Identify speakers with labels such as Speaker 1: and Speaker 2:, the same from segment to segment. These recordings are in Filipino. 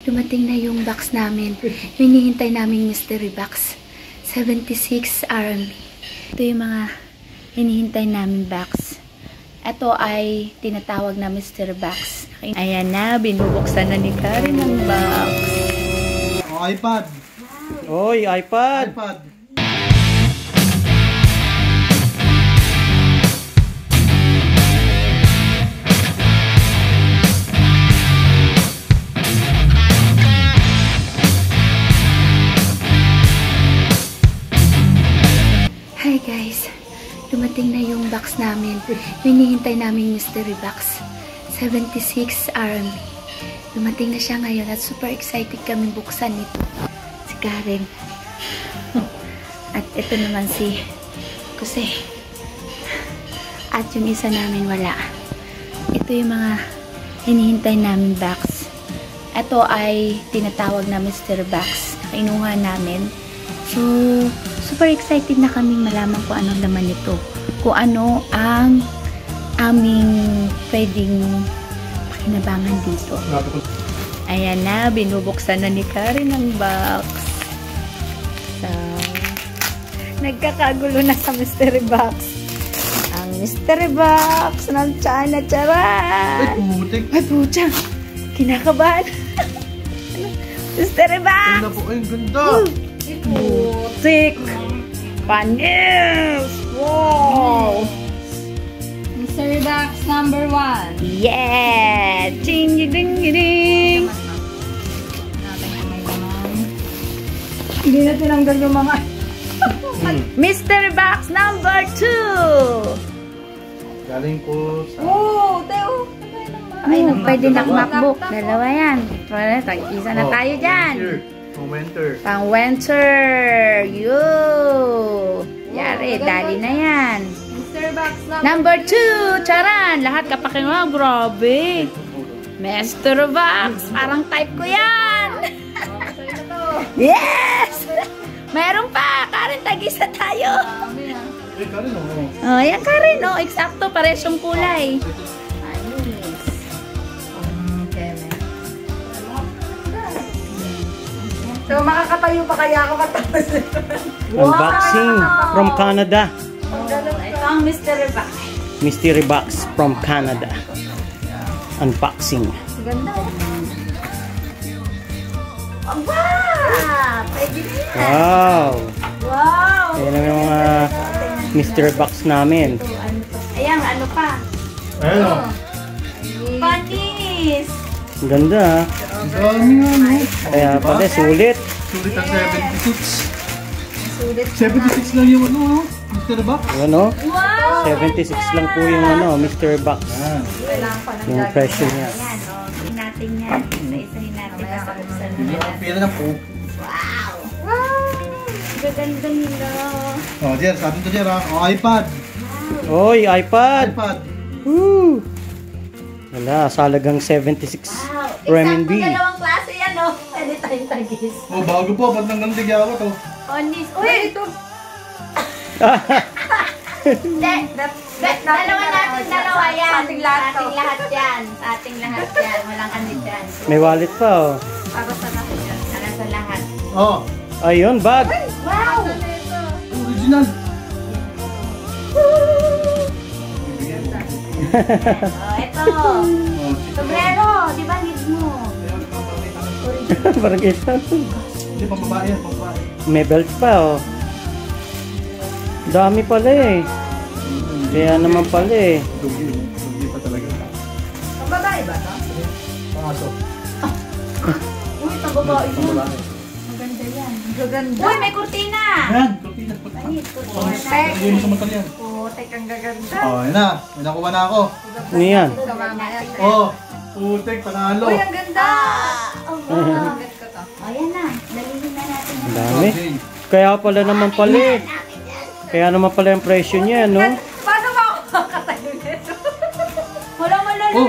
Speaker 1: dumating na yung box namin. Hinihintay namin mystery box. 76 Army. Ito yung mga hinihintay namin box. Ito ay tinatawag na mystery box. Ayan na, binubuksan na ni Karen ang box.
Speaker 2: Oh, iPad.
Speaker 3: Oy, iPad.
Speaker 1: Hi guys, dumating na yung box namin. Hinihintay namin mystery box. 76 Army. Dumating na siya ngayon at super excited kami buksan ito. Si Karen. At ito naman si Jose. At yung isa namin wala. Ito yung mga hinihintay namin box. Ito ay tinatawag na mystery box. Kinuha namin. So, super excited na kaming malaman kung anong laman nito. Kung ano ang aming pwedeng pakinabangan dito. Ayan na, binubuksan na ni Karen ang box. So, nagkakagulo na sa mystery box. Ang mystery box ng China Charan.
Speaker 2: Ay, putik.
Speaker 1: Ay, pucha. Kinakabahan. Mystery box.
Speaker 2: Ay, ay, ganda.
Speaker 1: Putik. Panis. Wow.
Speaker 4: Mystery box number 1.
Speaker 1: Yeah! Ding ding ding.
Speaker 4: Hindi na tinanggal yung mga...
Speaker 1: Mystery box number 2.
Speaker 2: Galing ko sa...
Speaker 4: Oh, Teo!
Speaker 1: Ay, pwede na MacBook. Dalawa yan. Isa na tayo dyan.
Speaker 2: Pang winter.
Speaker 1: Pang winter. Yo! Yari, dali na yan.
Speaker 4: Mystery box
Speaker 1: Number 2. Charan! Lahat kapakiwa. Grabe. Mystery box. Parang type ko yan. Yes! Meron pa! Karen, tag-isa tayo!
Speaker 2: Eh, Karen, oo.
Speaker 1: Oh, yan Karen, oh. Eksakto, pares yung kulay.
Speaker 4: So, makakatayo pa kaya ako katapos.
Speaker 3: Unboxing from Canada.
Speaker 1: Ito ang mystery box.
Speaker 3: Mystery box from Canada. Unboxing.
Speaker 1: Ganda. Oh, wow! Pwede na yan.
Speaker 3: Wow!
Speaker 1: Wow!
Speaker 3: Ayan ang mga mystery box namin.
Speaker 1: Ayan, ano pa?
Speaker 2: Ayun, o.
Speaker 1: Panis!
Speaker 3: Ganda.
Speaker 2: Ang dami nga, no?
Speaker 3: Kaya pala sulit.
Speaker 2: Sulit ang 76. 76 lang yung ano, no? Mr. Box.
Speaker 3: Ano?
Speaker 1: Wow!
Speaker 3: 76 lang po yung ano, mystery box.
Speaker 2: Yan.
Speaker 4: Kailangan pa ng
Speaker 3: Yung presyo niya.
Speaker 1: Ayan, oh. Tingnan natin yan. Isa-isahin natin. Basta buksan na
Speaker 2: Ang
Speaker 1: nila.
Speaker 2: pila na po.
Speaker 1: Wow! Wow! Gaganda nila.
Speaker 2: Oh, Jer, sa atin to, Jer, ha? Oh, iPad.
Speaker 3: Oy, iPad!
Speaker 2: iPad.
Speaker 3: Woo! Wala, salagang 76 renminbi.
Speaker 1: Eksakto dalawang klase yan, oh. Pwede tayong tagis.
Speaker 2: Oh, bago po. Ba't nang gantigya ako to?
Speaker 1: Panis. Uy! Ito! Dalawa natin, dalawa yan.
Speaker 4: Sa ating lahat to.
Speaker 1: Sa ating lahat yan. Sa ating lahat yan. Walang ano dyan.
Speaker 3: May wallet pa, oh.
Speaker 1: Para sa lahat yan. Para sa lahat.
Speaker 2: Oh,
Speaker 3: Ayun, bag.
Speaker 1: Wow!
Speaker 2: original.
Speaker 1: Oh, ito.
Speaker 2: Oh,
Speaker 1: Sombrero. Di ba need mo?
Speaker 3: Parang ito.
Speaker 2: Hindi, pambabae yan, pambabae.
Speaker 3: May belt pa, oh. Dami pala eh. Kaya naman pala eh.
Speaker 2: Dugi, dugi pa talaga.
Speaker 4: Ang babae ba ito?
Speaker 2: Pangaso.
Speaker 1: Uy, ito babae mo.
Speaker 2: Pambabae.
Speaker 1: Maganda yan.
Speaker 4: Gaganda.
Speaker 1: Uy, may kurtina.
Speaker 2: Yan, kurtina.
Speaker 1: Ay, kurtina
Speaker 2: Oh,
Speaker 1: natin.
Speaker 2: hindi mo sa mata yan.
Speaker 4: Putek, ang gaganda.
Speaker 2: Oh, yan na. May nakuha na ako.
Speaker 3: Ano yan?
Speaker 4: Sa mamaya.
Speaker 2: Oh, putik, panalo.
Speaker 4: Uy, ang ganda.
Speaker 1: Oh, wow.
Speaker 4: Ang ganda ko to.
Speaker 1: Oh, yan na. Dalhin na natin.
Speaker 3: Ang dami. Kaya pala naman pala eh. Kaya naman pala yung presyo niya, no?
Speaker 4: Paano ba ako makakatayo nito?
Speaker 1: Walang malalaki.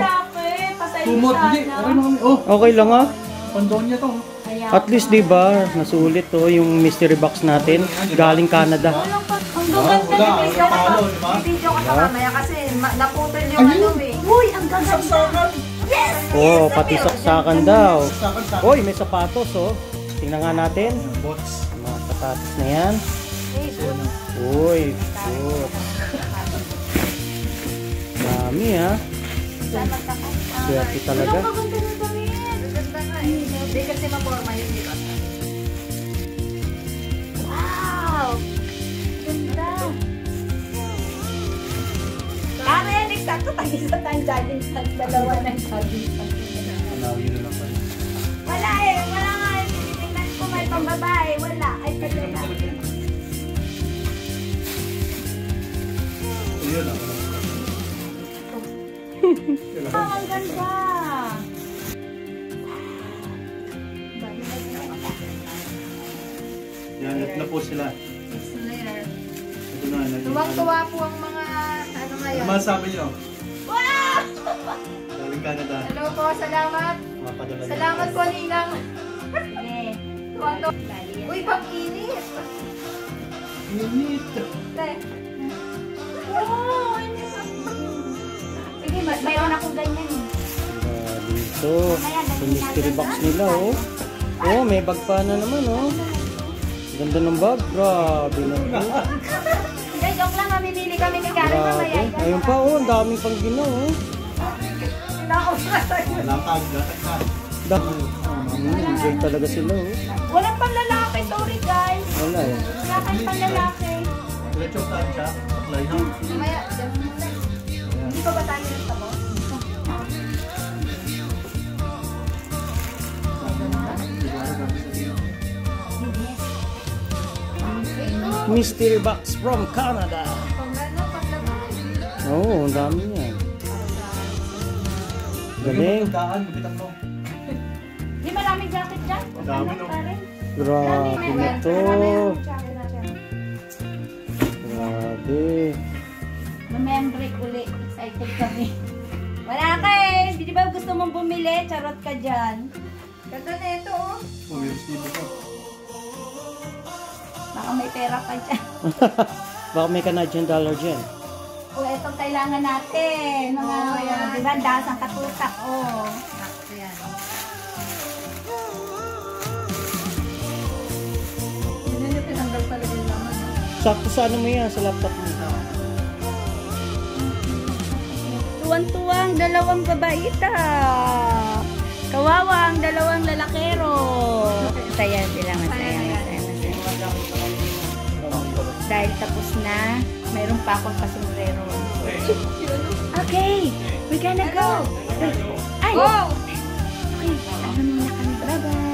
Speaker 1: Pasensya
Speaker 2: Tumot, hindi.
Speaker 1: na.
Speaker 2: Okay na kami. Oh,
Speaker 3: Okay lang ah.
Speaker 2: pandonya to.
Speaker 1: Kaya,
Speaker 3: At least 'di ba, nasulit to yung mystery box natin galing Canada.
Speaker 1: walang pa. Ang
Speaker 2: Wala,
Speaker 1: gaganda
Speaker 2: wala.
Speaker 1: na.
Speaker 2: Wala palo, di ba?
Speaker 4: I-video ko sa mamaya kasi naputol yung
Speaker 2: Ayun.
Speaker 4: ano eh.
Speaker 1: Uy, ang gaganda. Yes!
Speaker 3: Oh, pati saksakan daw.
Speaker 2: Sakal, sakal.
Speaker 3: Hoy, may sapatos oh. Tingnan nga natin.
Speaker 2: Bots.
Speaker 3: Mga sapatos na yan. Uy, good. Dami ha. Swerte talaga.
Speaker 4: Ganda nga eh. Hindi kasi maporma yun, di ba?
Speaker 1: Wow! Ganda!
Speaker 5: Karen, eksakto tayo sa jogging pants. Dalawa ng jogging pants.
Speaker 2: Manawin na lang pala.
Speaker 5: Wala eh. Wala nga. Tinitingnan ko may pambabae. Wala. Ay, pagkala.
Speaker 2: Yun ah.
Speaker 5: Oh, ang ganda.
Speaker 2: Yan, na po sila.
Speaker 4: It's there.
Speaker 2: Ito na. naging-
Speaker 4: Tuwang-tuwa po ang mga, ano
Speaker 2: Ano
Speaker 4: ngayon.
Speaker 2: masasabi nyo?
Speaker 5: Wow!
Speaker 2: Galing Canada.
Speaker 4: Hello po, salamat.
Speaker 2: Mapadala niyo.
Speaker 4: Salamat po, Ninang.
Speaker 5: Sige.
Speaker 4: Tuwang-tuwa. Uy, pang init.
Speaker 2: Init.
Speaker 4: Te.
Speaker 5: Wow! Sige, mayroon akong ganyan eh.
Speaker 3: Dito. Sa mystery box nila oh. Oh, may bag pa na naman oh. Ganda ng bag. Grabe na ito.
Speaker 5: Hindi, joke lang. Mamimili kami ni Karen mamaya.
Speaker 3: Grabe. Ayun pa oh, ang daming pang ginaw oh.
Speaker 2: Latag, latag na.
Speaker 3: Enjoy talaga sila oh.
Speaker 5: Walang panlalaki, sorry guys.
Speaker 3: Wala eh.
Speaker 5: Wala kayong panlalaki.
Speaker 2: Diretso tansya. Apply na.
Speaker 4: Mamaya, dyan muna.
Speaker 5: Hindi pa ba tayo nagtamo?
Speaker 3: Mystery box from Canada.
Speaker 4: Pang ano, panglaban.
Speaker 3: Oh, ang dami niya. Galing.
Speaker 2: Daan, mabitan mo.
Speaker 5: Di maraming jacket dyan.
Speaker 2: Ang dami, no?
Speaker 5: Karen.
Speaker 3: Grabe na to.
Speaker 5: Marami ang jacket natin.
Speaker 3: Grabe.
Speaker 5: Mamaya uli. Excited kami. Wala ka eh. Di ba gusto mong bumili? Charot ka dyan.
Speaker 4: Ganda na ito, oh.
Speaker 2: Meron dito ko.
Speaker 5: Baka may pera ka dyan.
Speaker 3: Baka may Canadian dollar dyan.
Speaker 5: O, itong kailangan natin. Mga,
Speaker 4: Oh, yan.
Speaker 5: di ba, dasang katutak. Oh.
Speaker 4: Sakto yan. Yun yung tinanggal talaga yung laman. no?
Speaker 3: Sakto sa ano mo yan, sa laptop mo.
Speaker 5: Tuwang-tuwang dalawang babaita. Kawawa ang dalawang lalakero. Masaya sila, masaya. Dahil tapos na, mayroon pa akong pasumbrero. Okay, we're gonna go. Ay!
Speaker 4: Go!
Speaker 5: Okay, ano muna kami. Bye-bye.